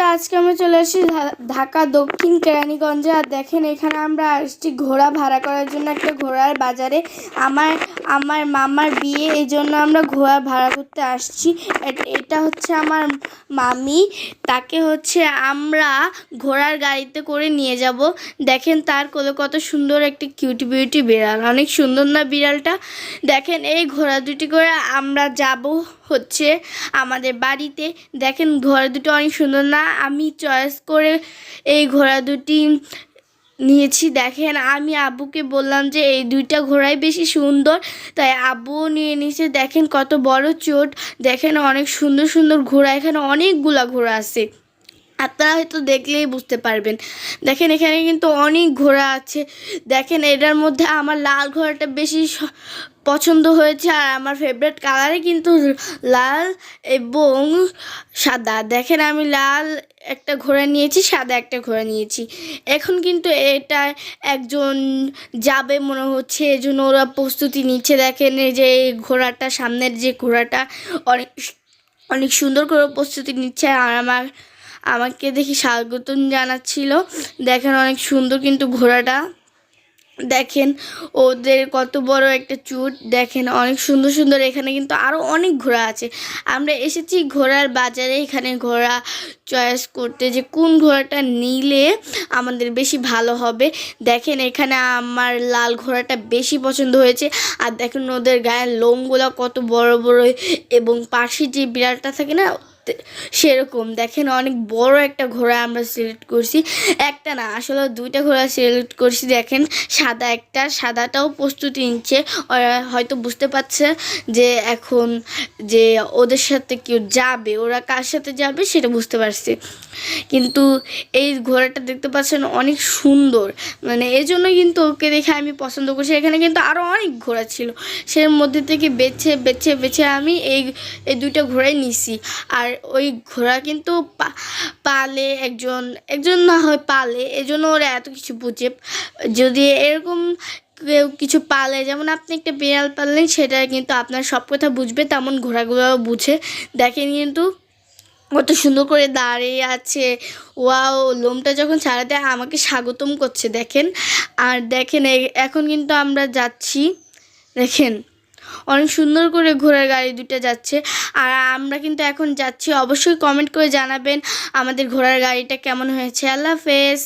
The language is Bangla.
বন্ধুরা, আজকে আমরা চলে আসছি ঢাকা দক্ষিণ কেরানীগঞ্জে। আর দেখেন, এখানে আমরা আসছি ঘোড়া ভাড়া করার জন্য একটা ঘোড়ার বাজারে। আমার আমার মামার বিয়ে, এই জন্য আমরা ঘোড়া ভাড়া করতে আসছি। এটা হচ্ছে আমার মামি, তাকে হচ্ছে আমরা ঘোড়ার গাড়িতে করে নিয়ে যাব। দেখেন তার কোলে কত সুন্দর একটি কিউটি বিউটি বিড়াল, অনেক সুন্দর না বিড়ালটা? দেখেন এই ঘোড়া দুটি করে আমরা যাব হচ্ছে আমাদের বাড়িতে। দেখেন ঘোড়া দুটো অনেক সুন্দর না? আমি চয়েস করে এই ঘোড়া দুটি নিয়েছি। দেখেন আমি আব্বুকে বললাম যে এই দুইটা ঘোড়াই বেশি সুন্দর, তাই আব্বুও নিয়ে নিয়েছে। দেখেন কত বড় চোট, দেখেন অনেক সুন্দর সুন্দর ঘোড়া, এখানে অনেকগুলা ঘোড়া আছে, আপনারা হয়তো দেখলেই বুঝতে পারবেন। দেখেন এখানে কিন্তু অনেক ঘোড়া আছে। দেখেন এটার মধ্যে আমার লাল ঘোড়াটা বেশি পছন্দ হয়েছে, আর আমার ফেভারিট কালারে কিন্তু লাল এবং সাদা। দেখেন আমি লাল একটা ঘোড়া নিয়েছি, সাদা একটা ঘোড়া নিয়েছি। এখন কিন্তু এটা একজন যাবে মনে হচ্ছে, এজন্য ওরা প্রস্তুতি নিচ্ছে। দেখেন এই যে ঘোড়াটা, সামনের যে ঘোড়াটা অনেক অনেক সুন্দর করে প্রস্তুতি নিচ্ছে, আর আমাকে দেখি স্বাগতম জানাচ্ছিল। দেখেন অনেক সুন্দর কিন্তু ঘোড়াটা, দেখেন ওদের কত বড় একটা চুট, দেখেন অনেক সুন্দর সুন্দর। এখানে কিন্তু আরও অনেক ঘোড়া আছে। আমরা এসেছি ঘোড়ার বাজারে, এখানে ঘোড়া চয়েস করতে যে কোন ঘোড়াটা নিলে আমাদের বেশি ভালো হবে। দেখেন এখানে আমার লাল ঘোড়াটা বেশি পছন্দ হয়েছে। আর দেখেন ওদের গায়ের লোমগুলো কত বড় বড়, এবং পাশে যে বিড়ালটা থাকে না সেরকম। দেখেন অনেক বড় একটা ঘোড়া আমরা সিলেক্ট করছি, একটা না আসলে দুইটা ঘোড়া সিলেক্ট করছি। দেখেন সাদা একটা, সাদাটাও প্রস্তুতি নিচ্ছে। ওরা হয়তো বুঝতে পারছে যে এখন যে ওদের সাথে কেউ যাবে, ওরা কার সাথে যাবে সেটা বুঝতে পারছে। কিন্তু এই ঘোড়াটা দেখতে পাচ্ছেন অনেক সুন্দর, মানে এই জন্য কিন্তু ওকে দেখে আমি পছন্দ করছি। এখানে কিন্তু আরও অনেক ঘোড়া ছিল, সের মধ্যে থেকে বেছে বেছে বেছে আমি এই দুইটা ঘোড়াই নিছি। আর ওই ঘোড়া কিন্তু পালে একজন একজন না হয় পালে, এজন্য ওরা এত কিছু বুঝে। যদি এরকম কেউ কিছু পালে, যেমন আপনি একটা বিড়াল পাললেন, সেটা কিন্তু আপনার সব কথা বুঝবে, তেমন ঘোড়াগুলোও বুঝে। দেখেন কিন্তু কত সুন্দর করে দাঁড়িয়ে আছে, ওয়াও! লোমটা যখন ছাড়া দেয় আমাকে স্বাগতম করছে, দেখেন। আর দেখেন এখন কিন্তু আমরা যাচ্ছি, দেখেন অনেক সুন্দর করে ঘোড়ার গাড়ি দুটো যাচ্ছে। আর আমরা কিন্তু এখন যাচ্ছি। অবশ্যই কমেন্ট করে জানাবেন আমাদের ঘোড়ার গাড়িটা কেমন হয়েছে। আল্লাহ হাফেজ।